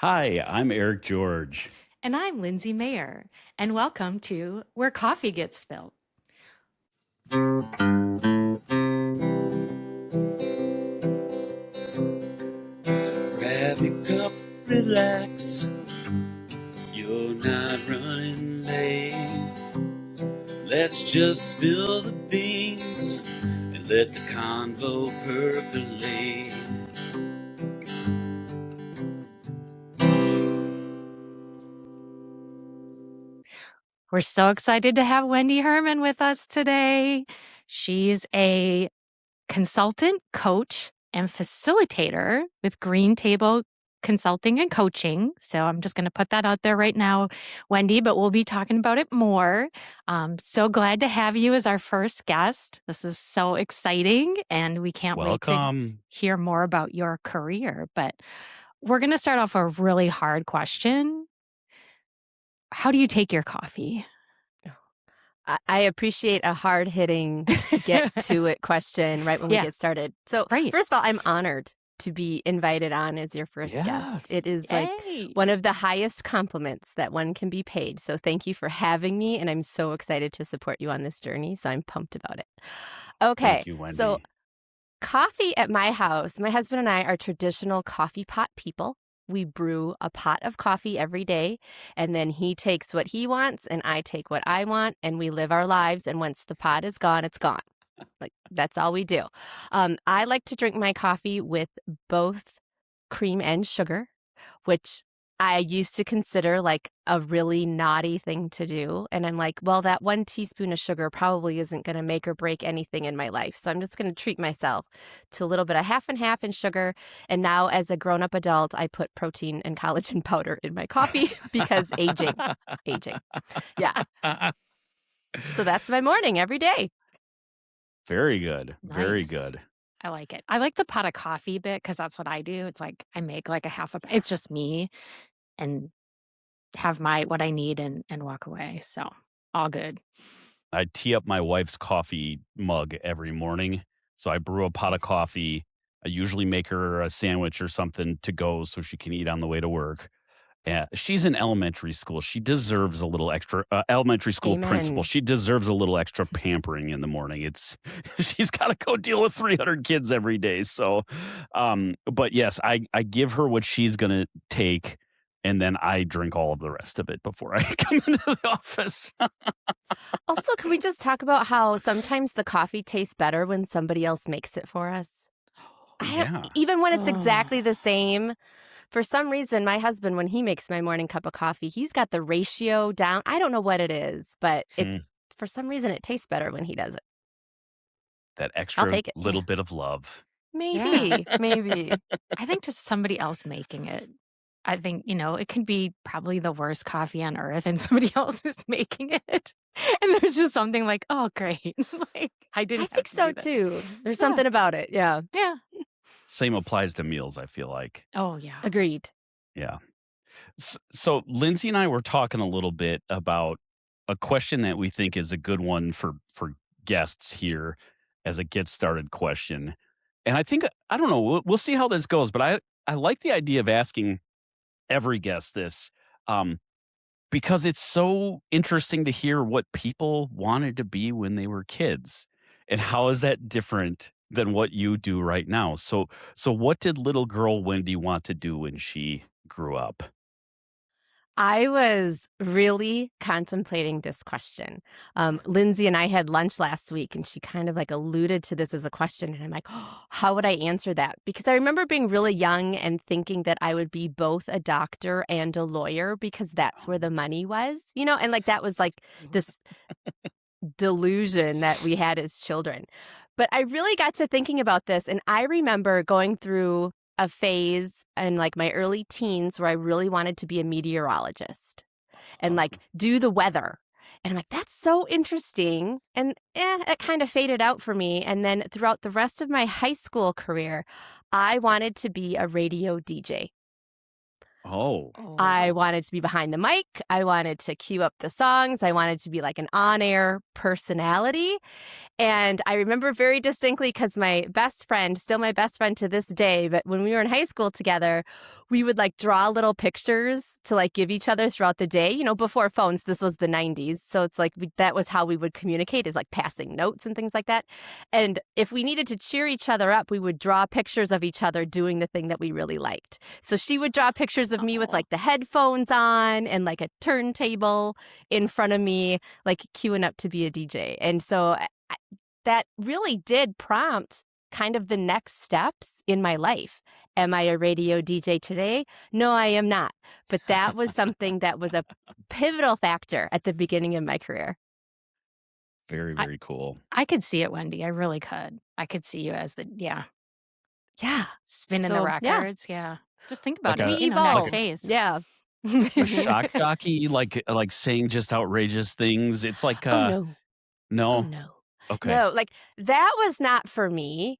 Hi, I'm Eric George. And I'm Lindsay Mayer, and welcome to Where Coffee Gets Spilled. Grab your cup, relax. You're not running late. Let's just spill the beans and let the convo percolate. We're so excited to have Wendy Herrmann with us today. She's a consultant, coach, and facilitator with Green Table Consulting and Coaching. So I'm just going to put that out there right now, Wendy, but we'll be talking about it more. So glad to have you as our first guest. This is so exciting, and we can't wait to Welcome. hear more about your career. But we're going to start off a really hard question. How do you take your coffee? I appreciate a hard-hitting, get-to-it question right when we get started. So, Right. first of all, I'm honored to be invited on as your first Yes. guest. It is Yay. like one of the highest compliments that one can be paid. So thank you for having me, and I'm so excited to support you on this journey, so I'm pumped about it. Okay, Thank you, Wendy. so coffee at my house, my husband and I are traditional coffee pot people. We brew a pot of coffee every day, and then he takes what he wants, and I take what I want, and we live our lives, and once the pot is gone, it's gone. Like, that's all we do. I like to drink my coffee with both cream and sugar, which I used to consider like a really naughty thing to do. And I'm like, well, that 1 teaspoon of sugar probably isn't going to make or break anything in my life. So I'm just going to treat myself to a little bit of half and half in sugar. And now as a grown-up adult, I put protein and collagen powder in my coffee because aging. Yeah. So that's my morning every day. Very good. Very Nice. good. I like it. I like the pot of coffee bit because that's what I do. It's like I make like a half a, it's just me and have what I need and walk away. So all good. I tee up my wife's coffee mug every morning. So I brew a pot of coffee. I usually make her a sandwich or something to go so she can eat on the way to work. She's in elementary school. She deserves a little extra elementary school Amen. principal. She deserves a little extra pampering in the morning. She's got to go deal with 300 kids every day. So, but yes, I give her what she's going to take, and then I drink all of the rest of it before I come into the office. Also, can we just talk about how sometimes the coffee tastes better when somebody else makes it for us? Even when it's exactly the same. For some reason, my husband, when he makes my morning cup of coffee, he's got the ratio down. I don't know what it is, but for some reason, it tastes better when he does it. That extra I'll take it. little bit of love. Maybe. I think just somebody else making it. I think, it can be probably the worst coffee on earth and somebody else is making it. And there's just something like, oh, great. Like, I think so too. There's something about it. Yeah. Yeah. Same applies to meals, I feel like. Oh, yeah. Agreed. Yeah. So Lindsay and I were talking a little bit about a question that we think is a good one for guests here as a get started question. And I think, I don't know, we'll see how this goes, but I like the idea of asking every guest this because it's so interesting to hear what people wanted to be when they were kids. And how is that different than what you do right now? So what did little girl Wendy want to do when she grew up? I was really contemplating this question. Lindsay and I had lunch last week, and she kind of like alluded to this as a question. And I'm like, oh, how would I answer that? Because I remember being really young and thinking that I would be both a doctor and a lawyer because that's where the money was, and like that was like this delusion that we had as children. But I really got to thinking about this, and I remember going through a phase in like my early teens where I really wanted to be a meteorologist and like do the weather. And I'm like, that's so interesting. And it kind of faded out for me. And then throughout the rest of my high school career, I wanted to be a radio DJ. Oh. I wanted to be behind the mic. I wanted to cue up the songs. I wanted to be like an on-air personality. And I remember very distinctly because my best friend, still my best friend to this day, but when we were in high school together, we would like draw little pictures to like give each other throughout the day. Before phones, this was the 90s. So it's like that was how we would communicate, is like passing notes and things like that. And if we needed to cheer each other up, we would draw pictures of each other doing the thing that we really liked. So she would draw pictures of me with like the headphones on and like a turntable in front of me, like queuing up to be a DJ. And so that really did prompt kind of the next steps in my life. Am I a radio DJ today? No, I am not. But that was something that was a pivotal factor at the beginning of my career. Very, very cool. I could see it, Wendy. I really could. I could see you as Yeah. spinning the records. Yeah. Just think about Like it. We Next evolved. phase. Yeah. A shock jockey, like saying just outrageous things. It's like Oh, no. no. Oh, no. Okay. No, like that was not for me.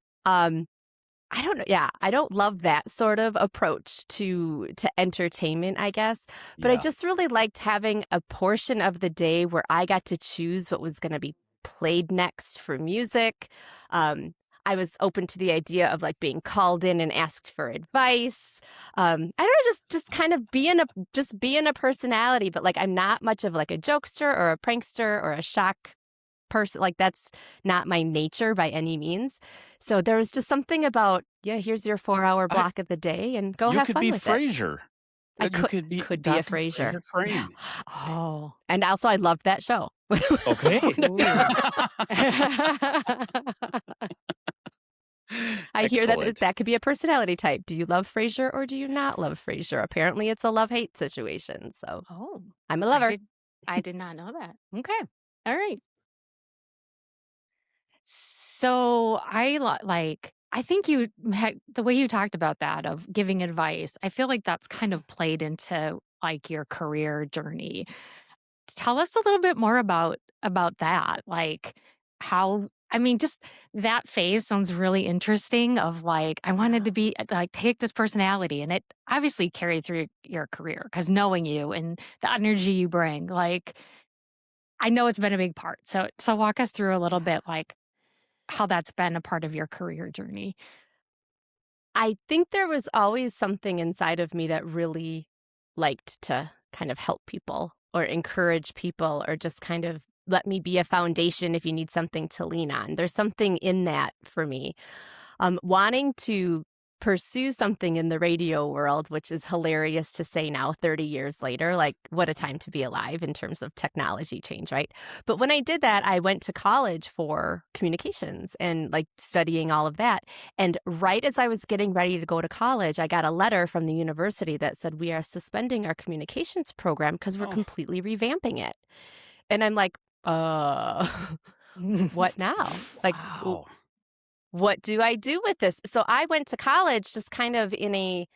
I don't know. Yeah, I don't love that sort of approach to entertainment, I guess. But I Yeah. just really liked having a portion of the day where I got to choose what was going to be played next for music. I was open to the idea of like being called in and asked for advice. I don't know, just kind of being a personality. But like I'm not much of like a jokester or a prankster or a shock person. Like that's not my nature by any means. So there was just something about, here's your 4-hour block of the day and go have fun with You could be it. Frasier. I You could be a Dr. Frasier. Crane. Oh. And also I loved that show. Okay. I hear that Excellent. that could be a personality type. Do you love Frasier or do you not love Frasier? Apparently it's a love-hate situation. So I'm a lover. I did not know that. Okay. All right. So I think you had the way you talked about that of giving advice. I feel like that's kind of played into like your career journey. Tell us a little bit more about that. Like just that phase sounds really interesting of like, I wanted to be like, take this personality, and it obviously carried through your career because knowing you and the energy you bring, like, I know it's been a big part. So walk us through a little bit, like how that's been a part of your career journey. I think there was always something inside of me that really liked to kind of help people or encourage people or just kind of let me be a foundation if you need something to lean on. There's something in that for me. Wanting to pursue something in the radio world, which is hilarious to say now 30 years later, like what a time to be alive in terms of technology change, right? But when I did that, I went to college for communications and like studying all of that. And right as I was getting ready to go to college, I got a letter from the university that said, we are suspending our communications program because we're completely revamping it. And I'm like, what now? Like, wow. What do I do with this? So I went to college just kind of in a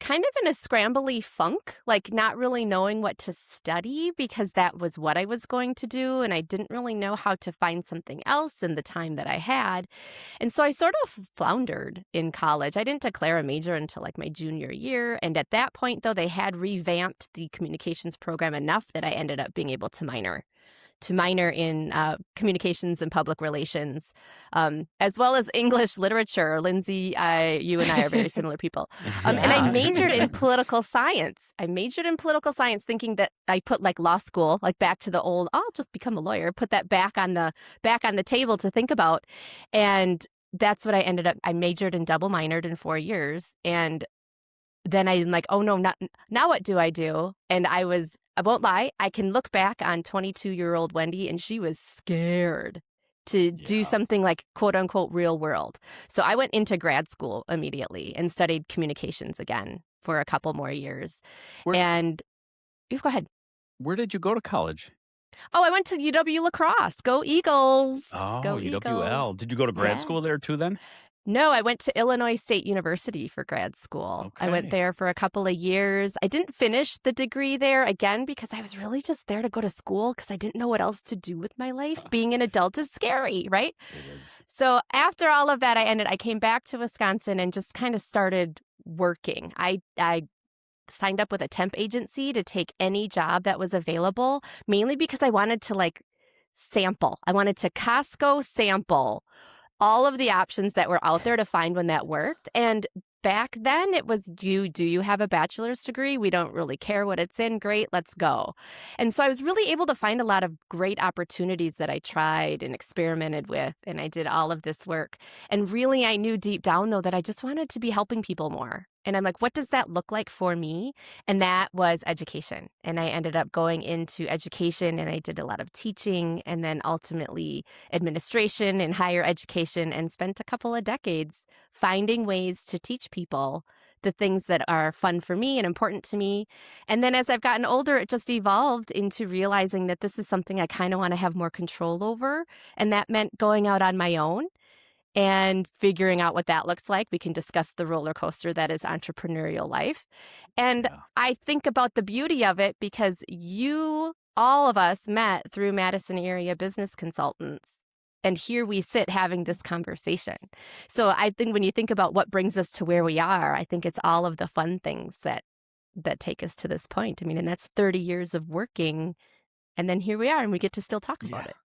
scrambly funk, like not really knowing what to study because that was what I was going to do. And I didn't really know how to find something else in the time that I had. And so I sort of floundered in college. I didn't declare a major until like my junior year. And at that point, though, they had revamped the communications program enough that I ended up being able to minor in communications and public relations, as well as English literature. Lindsay, you and I are very similar people. And I majored in political science. Thinking that I put like law school, like back to the old, I'll just become a lawyer, put that back on the table to think about. And that's what I ended up, I majored and double minored in 4 years. And then I'm like, oh no, now what do I do? And I won't lie, I can look back on 22-year-old Wendy and she was scared to do something like quote unquote real world. So I went into grad school immediately and studied communications again for a couple more years. Go ahead. Where did you go to college? Oh, I went to UW La Crosse. Go Eagles. Oh, Go UWL. Eagles. Did you go to grad school there too then? No, I went to Illinois State University for grad school. Okay. I went there for a couple of years. I didn't finish the degree there again because I was really just there to go to school because I didn't know what else to do with my life. Being an adult is scary, right? It is. So after all of that, I came back to Wisconsin and just kind of started working. I signed up with a temp agency to take any job that was available, mainly because I wanted to like sample. I wanted to Costco sample all of the options that were out there to find one that worked. And back then it was, do you have a bachelor's degree? We don't really care what it's in. Great, let's go. And so I was really able to find a lot of great opportunities that I tried and experimented with, and I did all of this work. And really, I knew deep down, though, that I just wanted to be helping people more. And I'm like, what does that look like for me? And that was education. And I ended up going into education, and I did a lot of teaching, and then ultimately administration and higher education, and spent a couple of decades finding ways to teach people the things that are fun for me and important to me. And then as I've gotten older, it just evolved into realizing that this is something I kind of want to have more control over. And that meant going out on my own and figuring out what that looks like. We can discuss the roller coaster that is entrepreneurial life. And Yeah. I think about the beauty of it because all of us met through Madison area business consultants. And here we sit having this conversation. So I think when you think about what brings us to where we are, I think it's all of the fun things that take us to this point. I mean, and that's 30 years of working. And then here we are, and we get to still talk about Yeah. it.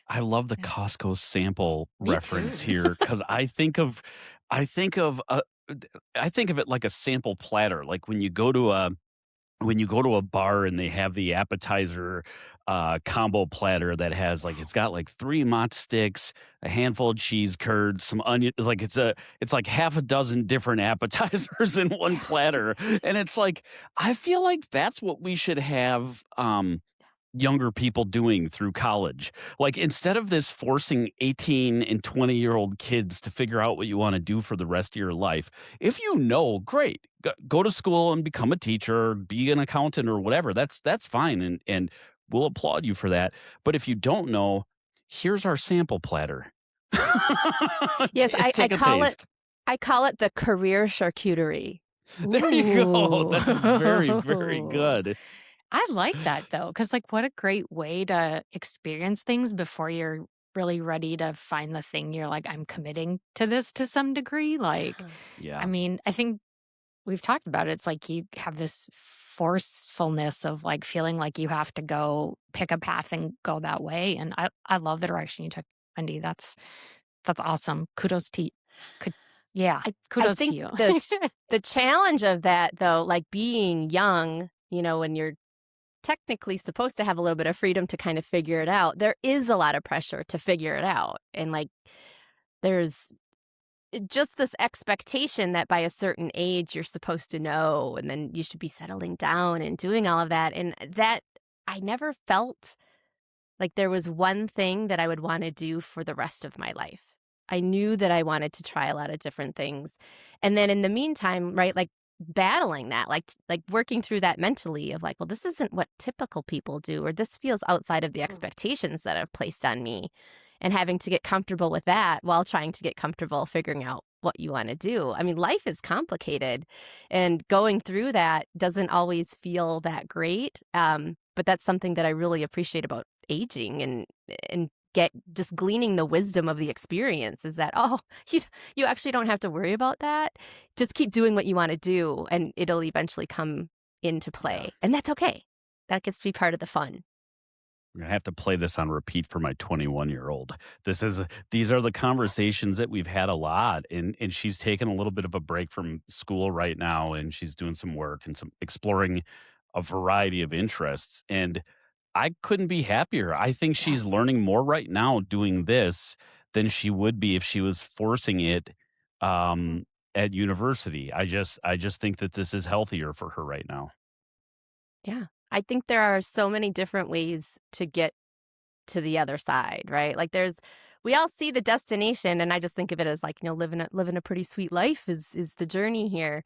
I love the Yeah. Costco sample Me reference too. here because I think of it like a sample platter. Like when you go to a bar and they have the appetizer combo platter that has it's got like 3 mott sticks, a handful of cheese curds, some onion. It's like half a dozen different appetizers in one platter, and it's like I feel like that's what we should have. Younger people doing through college. Like instead of this forcing 18 and 20-year-old kids to figure out what you want to do for the rest of your life, if you know, great. Go to school and become a teacher, be an accountant or whatever. That's fine and we'll applaud you for that. But if you don't know, here's our sample platter. Yes, Take a taste. I call it the career charcuterie. There you go. That's very, very Ooh. good. I like that though, because what a great way to experience things before you're really ready to find the thing you're like, I'm committing to this to some degree. I Yeah. mean, I think we've talked about it. It's like you have this forcefulness of feeling like you have to go pick a path and go that way. And I love the direction you took, Wendy. That's awesome. Kudos to you. Yeah, I kudos to think you. the challenge of that, though, like being young, when you're technically supposed to have a little bit of freedom to kind of figure it out, there is a lot of pressure to figure it out. And there's just this expectation that by a certain age you're supposed to know, and then you should be settling down and doing all of that. And that I never felt like there was one thing that I would want to do for the rest of my life. I knew that I wanted to try a lot of different things. And then in the meantime, right, battling that, like working through that mentally of well, this isn't what typical people do, or this feels outside of the expectations that I've placed on me, and having to get comfortable with that while trying to get comfortable figuring out what you want to do. I mean, life is complicated, and going through that doesn't always feel that great. But that's something that I really appreciate about aging and just gleaning the wisdom of the experience is that, you actually don't have to worry about that. Just keep doing what you want to do, and it'll eventually come into play. Yeah. And that's okay. That gets to be part of the fun. I'm gonna have to play this on repeat for my 21-year-old. These are the conversations that we've had a lot, and she's taken a little bit of a break from school right now, and she's doing some work and some exploring a variety of interests. And I couldn't be happier. I think she's Yes. learning more right now doing this than she would be if she was forcing it at university. I just think that this is healthier for her right now. Yeah. I think there are so many different ways to get to the other side, right? We all see the destination, and I just think of it as living a pretty sweet life is the journey here.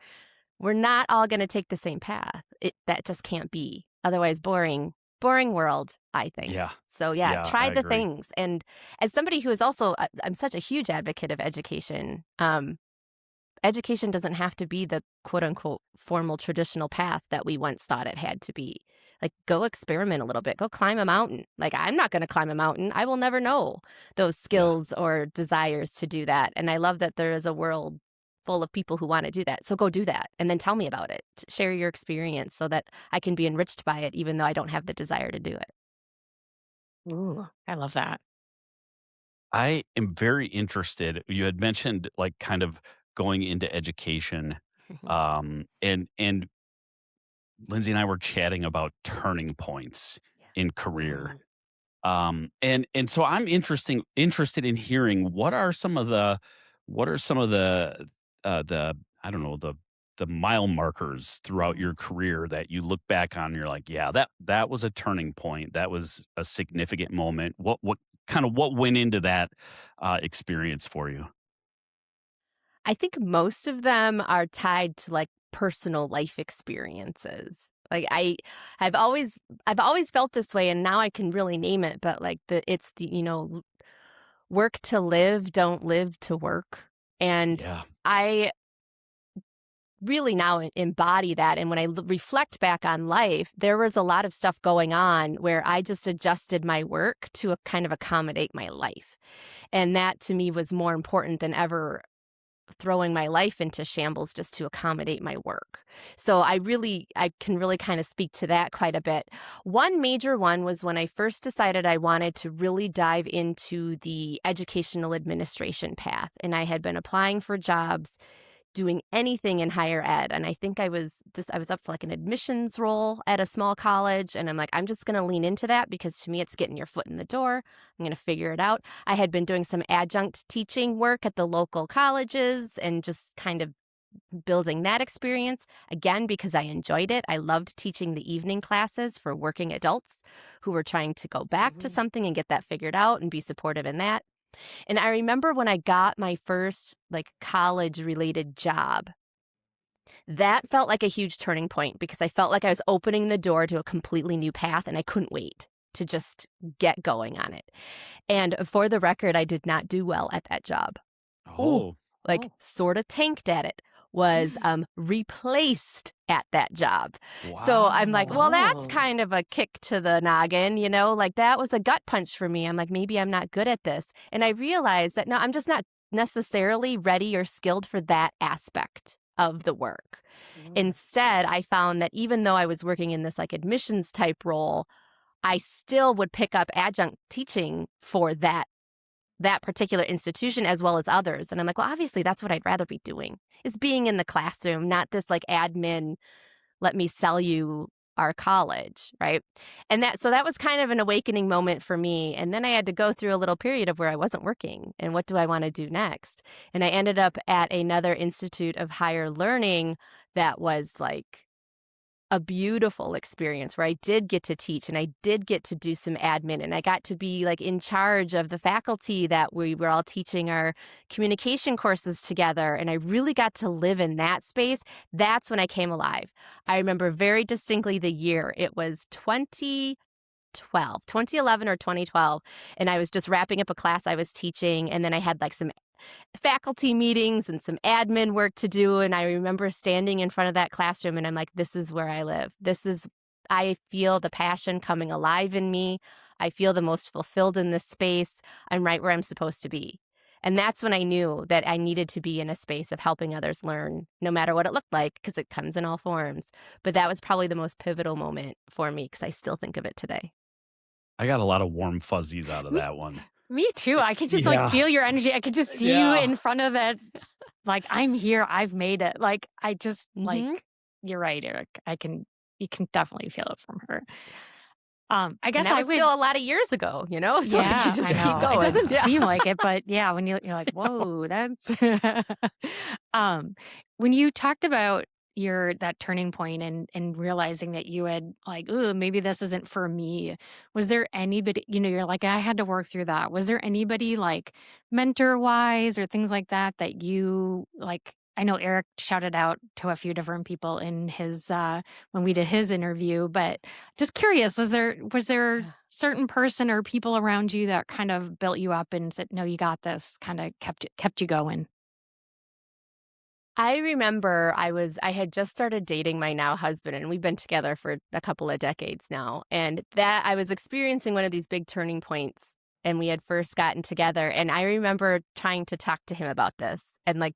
We're not all going to take the same path. That just can't be. Otherwise, boring world, I think. Yeah. So yeah, Yeah, try I the agree. things. And as somebody who is also, I'm such a huge advocate of education. Education doesn't have to be the quote unquote formal traditional path that we once thought it had to be. Go experiment a little bit. Go climb a mountain. I'm not going to climb a mountain. I will never know those skills or desires to do that. And I love that there is a world full of people who want to do that. So go do that, and then tell me about it. Share your experience so that I can be enriched by it, even though I don't have the desire to do it. Ooh, I love that. I am very interested. You had mentioned kind of going into education, and Lindsay and I were chatting about turning points in career. Mm. And so I'm interested in hearing what are some of the I don't know, the mile markers throughout Mm. your career that you look back on and you're like, yeah, that was a turning point. That was a significant moment. What went into that experience for you? I think most of them are tied to like personal life experiences. Like I've always felt this way and now I can really name it, but like it's the, work to live, don't live to work. And Yeah. I really now embody that. And when I reflect back on life, there was a lot of stuff going on where I just adjusted my work to kind of accommodate my life. And that to me was more important than ever throwing my life into shambles just to accommodate my work. So I can really kind of speak to that quite a bit. One major one was when I first decided I wanted to really dive into the educational administration path. And I had been applying for jobs doing anything in higher ed. And I think I was up for like an admissions role at a small college. And I'm like, I'm just going to lean into that because to me, it's getting your foot in the door. I'm going to figure it out. I had been doing some adjunct teaching work at the local colleges and just kind of building that experience again because I enjoyed it. I loved teaching the evening classes for working adults who were trying to go back to something and get that figured out and be supportive in that. And I remember when I got my first like college related job, that felt like a huge turning point because I felt like I was opening the door to a completely new path and I couldn't wait to just get going on it. And for the record, I did not do well at that job. Ooh, Oh. like sort of tanked at it, was replaced at that job. So I'm like, well, that's Wow. kind of a kick to the noggin, like that was a gut punch for me. I'm like, maybe I'm not good at this. And I realized that no, I'm just not necessarily ready or skilled for that aspect of the work. Instead, I found that even though I was working in this like admissions type role, I still would pick up adjunct teaching for that particular institution as well as others. And I'm like, well, obviously that's what I'd rather be doing is being in the classroom, not this like admin, let me sell you our college, right? So that was kind of an awakening moment for me. And then I had to go through a little period of where I wasn't working and what do I want to do next? And I ended up at another institute of higher learning that was like a beautiful experience where I did get to teach and I did get to do some admin and I got to be like in charge of the faculty that we were all teaching our communication courses together. And I really got to live in that space. That's when I came alive. I remember very distinctly the year. It was 2011 or 2012. And I was just wrapping up a class I was teaching. And then I had like some faculty meetings and some admin work to do. And I remember standing in front of that classroom and I'm like, this is where I live. I feel the passion coming alive in me. I feel the most fulfilled in this space. I'm right where I'm supposed to be. And that's when I knew that I needed to be in a space of helping others learn, no matter what it looked like, because it comes in all forms. But that was probably the most pivotal moment for me because I still think of it today. I got a lot of warm fuzzies out of Me, that one. me too. I could just like Yeah. feel your energy. I could just see you Yeah. in front of that. Like, I'm here. I've made it. Like, I just like, Mhm. you're right, Eric. You can definitely feel it from her. I And guess that I was would. still a lot of years ago, so I Yeah, should just I keep know. going. It doesn't Yeah. seem like it, but yeah, when you're like, whoa, that's um when you talked about that turning point and realizing that you had like, oh, maybe this isn't for me. Was there anybody, you're like, I had to work through that. Was there anybody like mentor wise or things like that you like? I know Eric shouted out to a few different people in his when we did his interview, but just curious, was there Yeah. certain person or people around you that kind of built you up and said, no, you got this, kind of kept you going? I remember I had just started dating my now husband, and we've been together for a couple of decades now. And that I was experiencing one of these big turning points, and we had first gotten together. And I remember trying to talk to him about this and like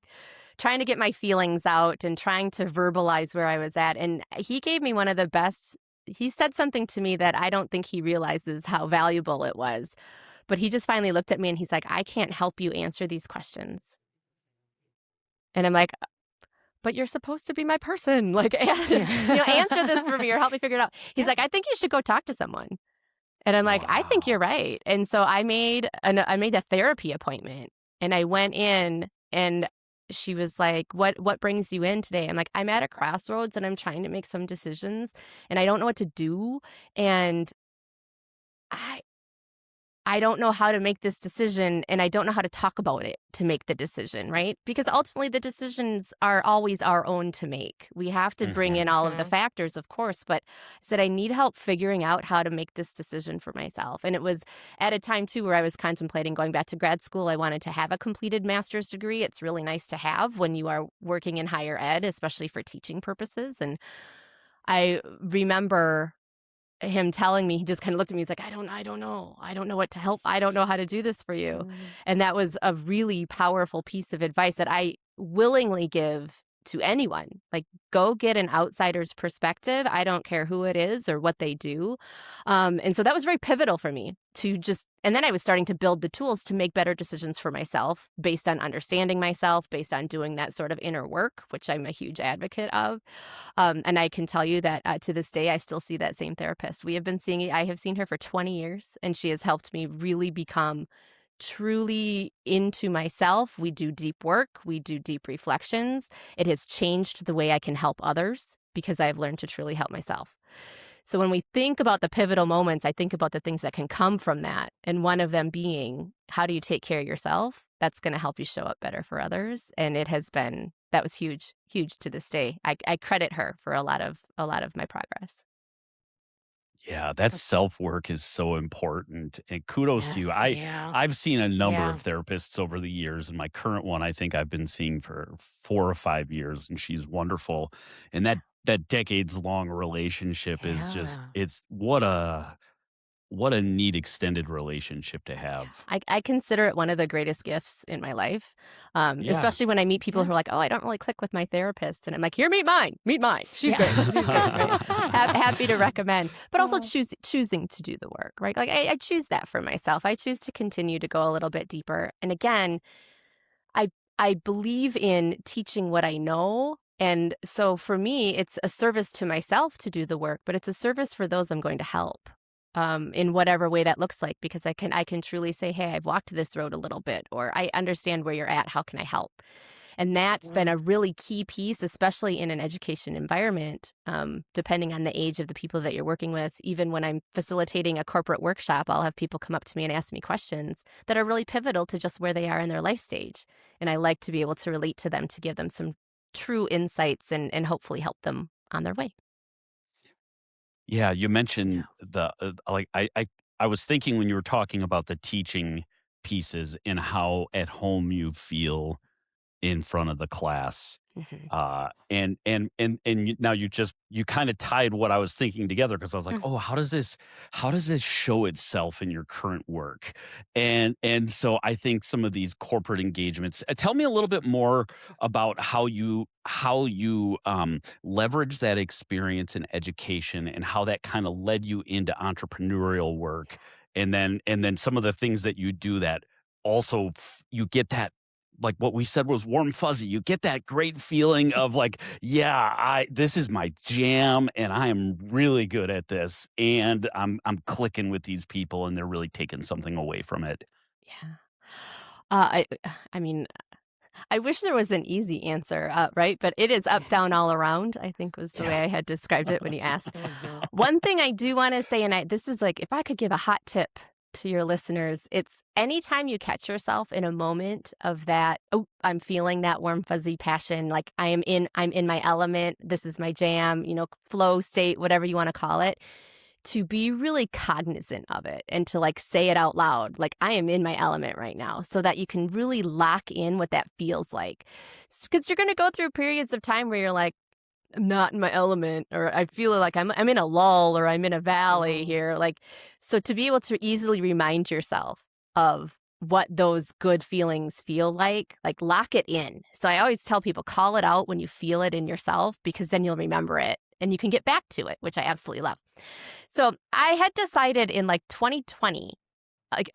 trying to get my feelings out and trying to verbalize where I was at. And he gave me one of the best. He said something to me that I don't think he realizes how valuable it was. But he just finally looked at me and he's like, I can't help you answer these questions. And I'm like, but you're supposed to be my person. Like, answer this for me or help me figure it out. He's like, I think you should go talk to someone. And I'm like, I think you're Wow. right. And so I made a therapy appointment, and I went in, and she was like, what brings you in today? I'm like, I'm at a crossroads and I'm trying to make some decisions and I don't know what to do. And I I don't know how to make this decision, and I don't know how to talk about it to make the decision, right? Because ultimately the decisions are always our own to make. We have to bring Mhm. in all of the factors, of course, but I said I need help figuring out how to make this decision for myself. And it was at a time too where I was contemplating going back to grad school. I wanted to have a completed master's degree. It's really nice to have when you are working in higher ed, especially for teaching purposes. And I remember him telling me, he just kind of looked at me. He's like, I don't know. I don't know what to help. I don't know how to do this for you. And that was a really powerful piece of advice that I willingly give to anyone. Like, go get an outsider's perspective. I don't care who it is or what they do. And so that was very pivotal for me to just, and then I was starting to build the tools to make better decisions for myself based on understanding myself, based on doing that sort of inner work, which I'm a huge advocate of. And I can tell you that to this day, I still see that same therapist. I have seen her for 20 years, and she has helped me really become truly into myself. We do deep work, we do deep reflections. It has changed the way I can help others because I've learned to truly help myself. So when we think about the pivotal moments, I think about the things that can come from that. And one of them being, how do you take care of yourself? That's going to help you show up better for others. And that was huge, huge to this day. I credit her for a lot of my progress. Yeah, that self-work is so important, and kudos to you. Yeah. I've seen a number Yeah. of therapists over the years, and my current one, I think I've been seeing for 4 or 5 years, and she's wonderful. And that decades-long relationship is just Yeah. it's what a neat extended relationship to have. I consider it one of the greatest gifts in my life, Yeah. especially when I meet people who are like, oh, I don't really click with my therapist. And I'm like, here, meet mine. Meet mine. She's great. She's great. Right? Happy to recommend. But also choosing to do the work, right? Like I choose that for myself. I choose to continue to go a little bit deeper. And again, I I believe in teaching what I know. And so for me, it's a service to myself to do the work, but it's a service for those I'm going to help in whatever way that looks like, because I can truly say, hey, I've walked this road a little bit, or I understand where you're at. How can I help? And that's been a really key piece, especially in an education environment, depending on the age of the people that you're working with. Even when I'm facilitating a corporate workshop, I'll have people come up to me and ask me questions that are really pivotal to just where they are in their life stage. And I like to be able to relate to them to give them some true insights and hopefully help them on their way. Yeah, you Yeah. mentioned I was thinking when you were talking about the teaching pieces and how at home you feel in front of the class. Mhm. Now you kind of tied what I was thinking together because I was like, Mm. oh, how does this show itself in your current work? And so I think some of these corporate engagements. Tell me a little bit more about how you leverage that experience in education and how that kind of led you into entrepreneurial work, and then some of the things that you do that also you get that, like what we said, was warm fuzzy. You get that great feeling of like, yeah, I this is my jam and I am really good at this and I'm clicking with these people and they're really taking something away from it. Yeah. Uh, I, I mean, I wish there was an easy answer, right? But it is up, down, all around, I think was the way Yeah. I had described it when you asked. One thing I do want to say, and this is like, if I could give a hot tip to your listeners, it's anytime you catch yourself in a moment of that, oh, I'm feeling that warm, fuzzy passion, like I'm in my element, this is my jam, flow state, whatever you want to call it, to be really cognizant of it and to like say it out loud, like I am in my element right now, so that you can really lock in what that feels like. Because you're going to go through periods of time where you're like, I'm not in my element, or I feel like I'm in a lull, or I'm in a valley here. Like, so to be able to easily remind yourself of what those good feelings feel like lock it in. So I always tell people, call it out when you feel it in yourself, because then you'll remember it and you can get back to it, which I absolutely love. So I had decided in like 2020, like,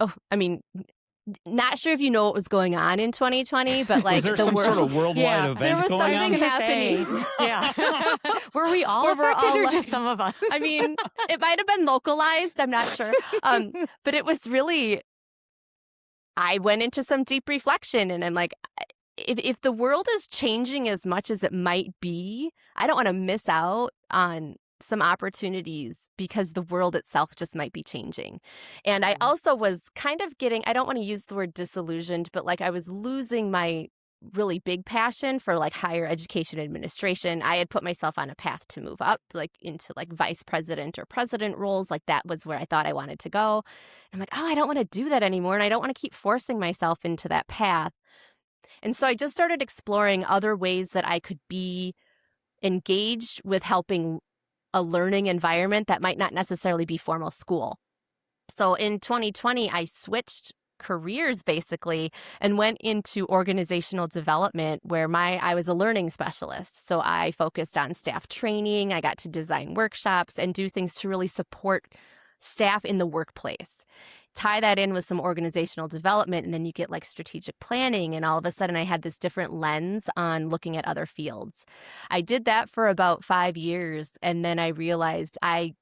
not sure if you know what was going on in 2020, but like Was there the some world, sort of worldwide Yeah, event there was going on? something happening. Yeah. Were we all Where we're affected all or like- just some of us? I mean, it might have been localized. I'm not sure. But it was really, I went into some deep reflection and I'm like, if the world is changing as much as it might be, I don't want to miss out on some opportunities because the world itself just might be changing. And I also was kind of getting, I don't want to use the word disillusioned, but like I was losing my really big passion for like higher education administration. I had put myself on a path to move up like into like vice president or president roles. Like that was where I thought I wanted to go. I'm like, oh, I don't want to do that anymore. And I don't want to keep forcing myself into that path. And so I just started exploring other ways that I could be engaged with helping a learning environment that might not necessarily be formal school. So in 2020, I switched careers basically and went into organizational development where I was a learning specialist. So I focused on staff training. I got to design workshops and do things to really support staff in the workplace. Tie that in with some organizational development, and then you get like strategic planning. And all of a sudden, I had this different lens on looking at other fields. I did that for about 5 years, and then I realized I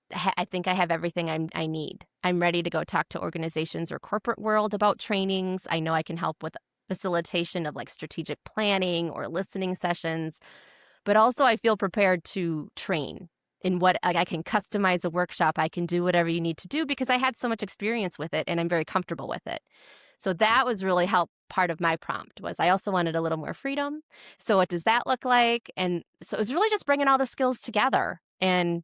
think I have everything I need. I'm ready to go talk to organizations or corporate world about trainings. I know I can help with facilitation of like strategic planning or listening sessions, but also I feel prepared to train in what like I can customize a workshop. I can do whatever you need to do because I had so much experience with it and I'm very comfortable with it. So that was really part of my prompt was I also wanted a little more freedom. So what does that look like? And so it was really just bringing all the skills together. And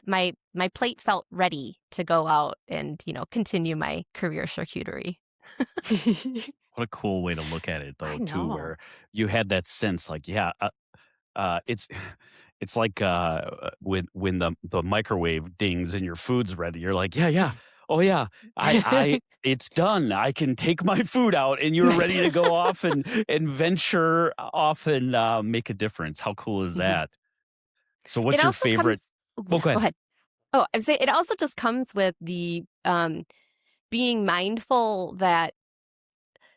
my plate felt ready to go out and, continue my career charcuterie. What a cool way to look at it, though, I too, know. where you had that sense, like, yeah, it's it's like when the microwave dings and your food's ready. You're like, yeah, yeah, oh yeah, I it's done. I can take my food out, and you're ready to go off and venture off and make a difference. How cool is Mhm. that? So, It what's your also favorite? comes. Oh, Yeah, go go ahead. ahead. Oh, I would say it also just comes with the being mindful that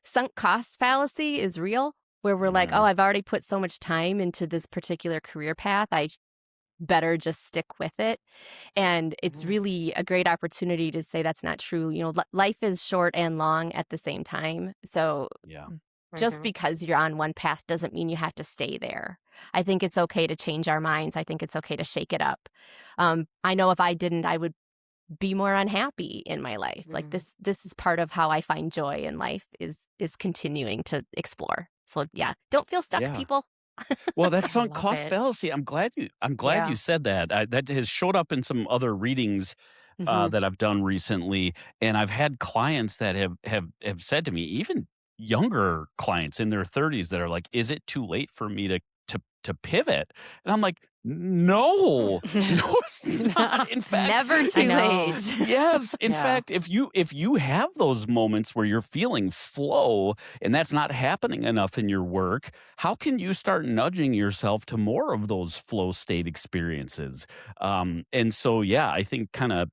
sunk cost fallacy is real, where we're like, oh, Mm, I've already put so much time into this particular career path. I better just stick with it. And it's really a great opportunity to say that's not true. Life is short and long at the same time. So yeah, just because you're on one path doesn't mean you have to stay there. I think it's okay to change our minds. I think it's okay to shake it up. I know if I didn't, I would be more unhappy in my life. Like this is part of how I find joy in life is continuing to explore. So yeah, don't feel stuck, yeah. people. Well, that's I on love cost it. fallacy. I'm glad you Yeah. said that. That has showed up in some other readings Mhm. that I've done recently, and I've had clients that have said to me, even younger clients in their 30s, that are like, "Is it too late for me to pivot?" And I'm like, "No, no, it's not. In fact, Never I too know. late. yes. In Yeah. fact, if you have those moments where you're feeling flow and that's not happening enough in your work, how can you start nudging yourself to more of those flow state experiences? And so, yeah, I think kind of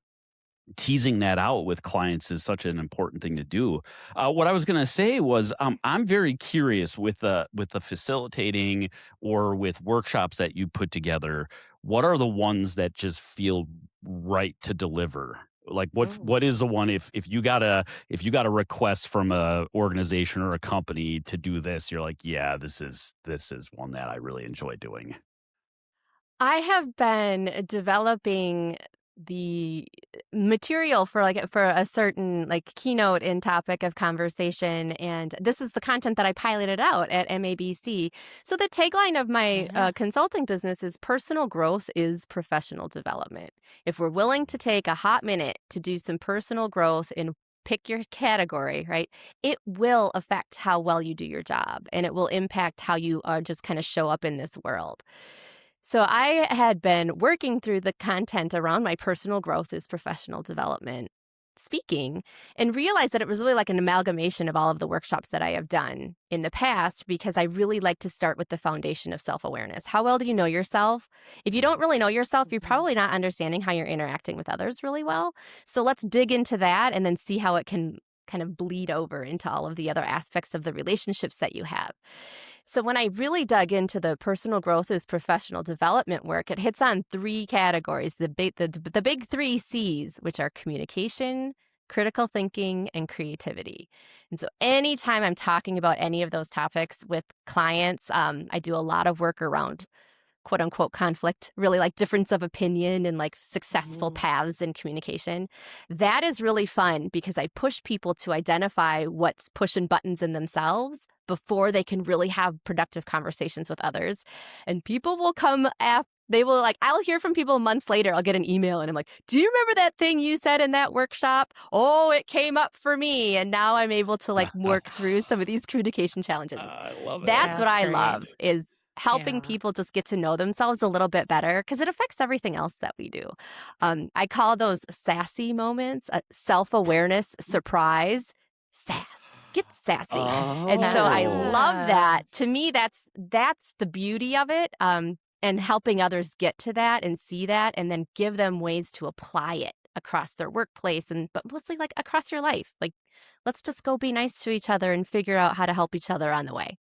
teasing that out with clients is such an important thing to do. What I was going to say was, I'm very curious with the facilitating or with workshops that you put together. What are the ones that just feel right to deliver? Like what is the one if you got a request from a organization or a company to do this, you're like, yeah, this is one that I really enjoy doing. I have been developing the material for a certain like keynote and topic of conversation, and this is the content that I piloted out at MABC. So the tagline of my consulting business is personal growth is professional development. If we're willing to take a hot minute to do some personal growth in pick your category, right? It will affect how well you do your job, and it will impact how you just kind of show up in this world. So I had been working through the content around my personal growth as professional development speaking and realized that it was really like an amalgamation of all of the workshops that I have done in the past because I really like to start with the foundation of self-awareness. How well do you know yourself? If you don't really know yourself, you're probably not understanding how you're interacting with others really well. So let's dig into that and then see how it can kind of bleed over into all of the other aspects of the relationships that you have. So when I really dug into the personal growth as professional development work, it hits on three categories, the big three C's, which are communication, critical thinking, and creativity. And so anytime I'm talking about any of those topics with clients, I do a lot of work around quote unquote conflict, really like difference of opinion and like successful paths in communication. That is really fun because I push people to identify what's pushing buttons in themselves before they can really have productive conversations with others. And people will come after. They will like, I'll hear from people months later. I'll get an email and I'm like, do you remember that thing you said in that workshop? Oh, it came up for me. And now I'm able to like work through some of these communication challenges. I love it. That's what I great. love is helping Yeah. people just get to know themselves a little bit better because it affects everything else that we do. I call those sassy moments, self-awareness, surprise, sass. Get sassy. And so I love that. To me, that's the beauty of it. And helping others get to that and see that and then give them ways to apply it across their workplace but mostly like across your life. Like, let's just go be nice to each other and figure out how to help each other on the way.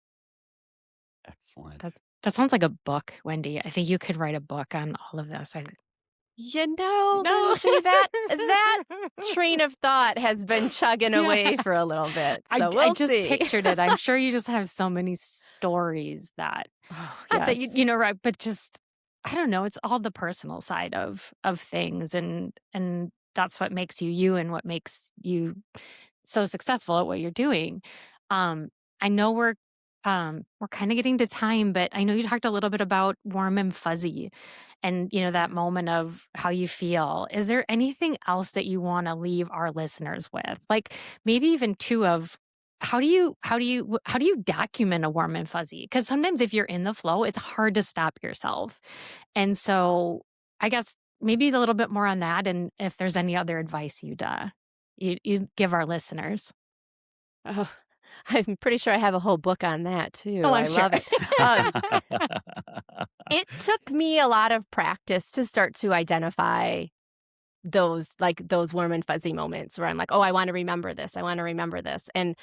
Excellent. That sounds like a book, Wendy. I think you could write a book on all of this. No. Lindsay, that train of thought has been chugging away for a little bit. So I just see. pictured it. I'm sure you just have so many stories that, not that you know, right? But just, I don't know. It's all the personal side of things, and that's what makes you you, and what makes you so successful at what you're doing. I know we're kind of getting to time, but I know you talked a little bit about warm and fuzzy and, that moment of how you feel. Is there anything else that you want to leave our listeners with? Like maybe even two of how do you document a warm and fuzzy? Because sometimes if you're in the flow, it's hard to stop yourself. And so I guess maybe a little bit more on that. And if there's any other advice you'd give our listeners. Oh, I'm pretty sure I have a whole book on that too. Oh, I love it. It took me a lot of practice to start to identify those warm and fuzzy moments where I'm like, oh, I want to remember this. I want to remember this. And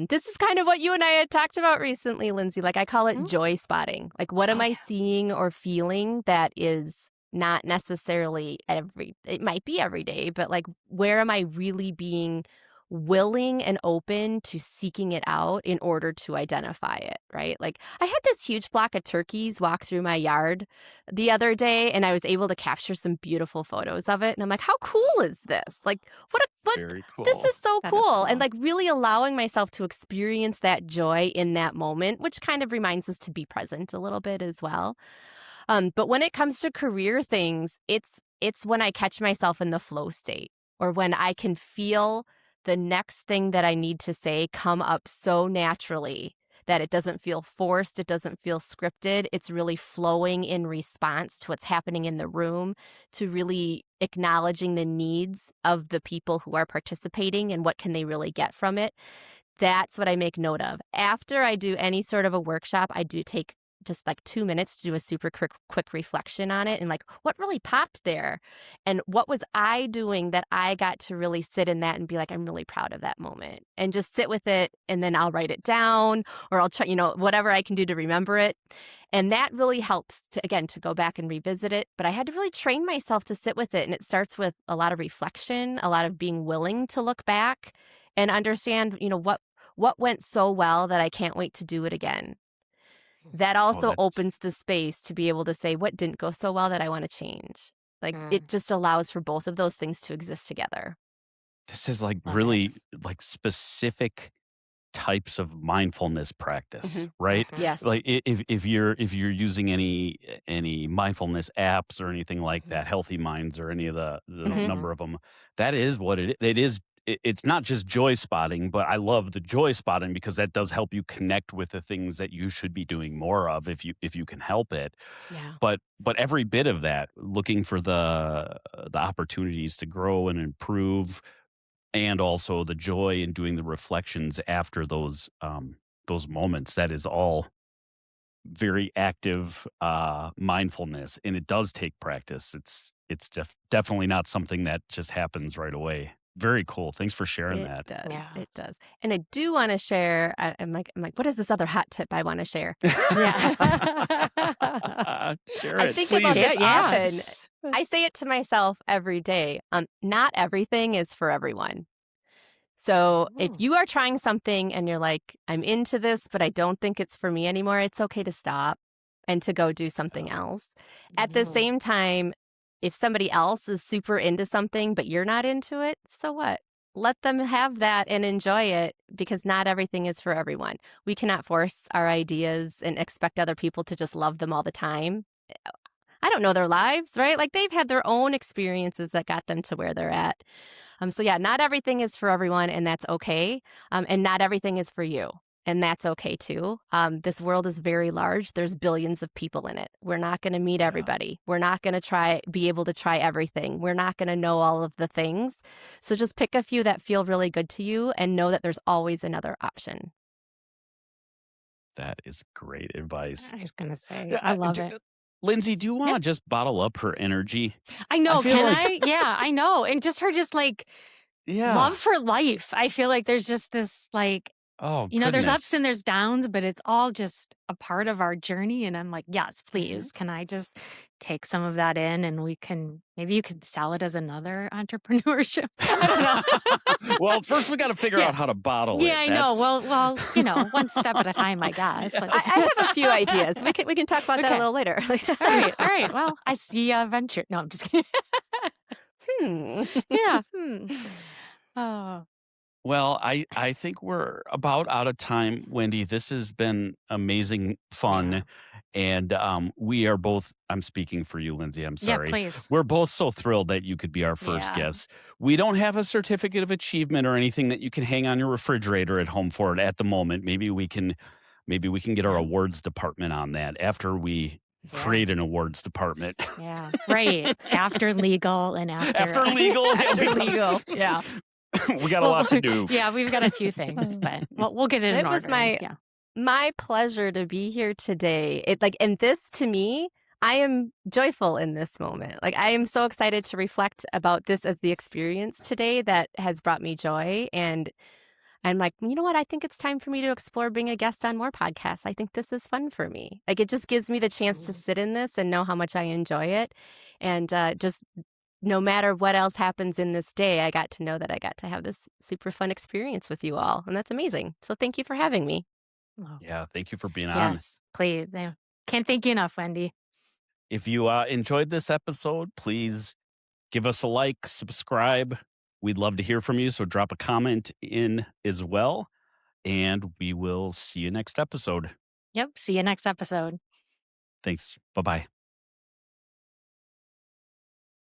this is kind of what you and I had talked about recently, Lindsay. Like I call it joy spotting. Like what am I seeing or feeling that is not necessarily it might be every day, but like where am I really being willing and open to seeking it out in order to identify it, right? Like I had this huge flock of turkeys walk through my yard the other day and I was able to capture some beautiful photos of it. And I'm like, how cool is this? Like Very cool. this is so That is cool. cool. And like really allowing myself to experience that joy in that moment, which kind of reminds us to be present a little bit as well. But when it comes to career things, it's when I catch myself in the flow state or when I can feel the next thing that I need to say come up so naturally that it doesn't feel forced, it doesn't feel scripted. It's really flowing in response to what's happening in the room, to really acknowledging the needs of the people who are participating and what can they really get from it. That's what I make note of. After I do any sort of a workshop, I do take just like 2 minutes to do a super quick reflection on it and like what really popped there and what was I doing that I got to really sit in that and be like, I'm really proud of that moment and just sit with it. And then I'll write it down or I'll try, whatever I can do to remember it. And that really helps to go back and revisit it. But I had to really train myself to sit with it. And it starts with a lot of reflection, a lot of being willing to look back and understand, what went so well that I can't wait to do it again. That also opens the space to be able to say what didn't go so well that I want to change. Like it just allows for both of those things to exist together. This is like really like specific types of mindfulness practice, right? Yes. Like if you're using any mindfulness apps or anything like that, Healthy Minds or any of the number of them, that is what it is. It's not just joy spotting, but I love the joy spotting because that does help you connect with the things that you should be doing more of if you can help it. Yeah. But every bit of that, looking for the opportunities to grow and improve, and also the joy in doing the reflections after those moments, that is all very active mindfulness, and it does take practice. It's definitely not something that just happens right away. Very cool. Thanks for sharing It that. does. Yeah. It does. And I do want to share. I'm like, what is this other hot tip I want to share? Yeah. Share I it, think about please. this often. I say it to myself every day. Not everything is for everyone. So if you are trying something and you're like, I'm into this, but I don't think it's for me anymore, it's okay to stop and to go do something else. At the same time, if somebody else is super into something, but you're not into it, so what? Let them have that and enjoy it, because not everything is for everyone. We cannot force our ideas and expect other people to just love them all the time. I don't know their lives, right? Like, they've had their own experiences that got them to where they're at. So yeah, not everything is for everyone, and that's okay. And not everything is for you, and that's okay too. This world is very large. There's billions of people in it. We're not going to meet everybody. We're not going to be able to try everything. We're not going to know all of the things. So just pick a few that feel really good to you, and know that there's always another option. That is great advice. I was going to say, I love it. Lindsay, do you want to just bottle up her energy? I know. feel Can like- I? Yeah, I know. And just her like love for life. I feel like there's just this like, Oh, there's goodness. ups and there's downs, but it's all just a part of our journey. And I'm like, yes, please. Can I just take some of that in, and maybe you could sell it as another entrepreneurship? I don't know. Well, first we got to figure out how to bottle it. Yeah, I know. Well, one step at a time, I guess. Yes. I have a few ideas. We can talk about that a little later. All right. Well, I see a venture. No, I'm just kidding. Yeah. Oh. Well, I think we're about out of time, Wendy. This has been amazing fun. Yeah. And we are both, I'm speaking for you, Lindsay, I'm sorry. Yeah, please. We're both so thrilled that you could be our first Yeah. guest. We don't have a certificate of achievement or anything that you can hang on your refrigerator at home for it at the moment. Maybe we can get our awards department on that after we create an awards department. Yeah, right. After legal and After legal. After legal. Yeah. We got a lot to do. Yeah, we've got a few things, but we'll get it in order. It was my pleasure to be here today. And this, to me, I am joyful in this moment. Like, I am so excited to reflect about this as the experience today that has brought me joy. And I'm like, you know what? I think it's time for me to explore being a guest on more podcasts. I think this is fun for me. Like, it just gives me the chance to sit in this and know how much I enjoy it. And just no matter what else happens in this day, I got to know that I got to have this super fun experience with you all. And that's amazing. So thank you for having me. Oh, Yeah, thank you for being on. yes, please. Can't thank you enough, Wendy. If you enjoyed this episode, please give us a like, subscribe. We'd love to hear from you, so drop a comment in as well. And we will see you next episode. Yep. See you next episode. Thanks. Bye-bye.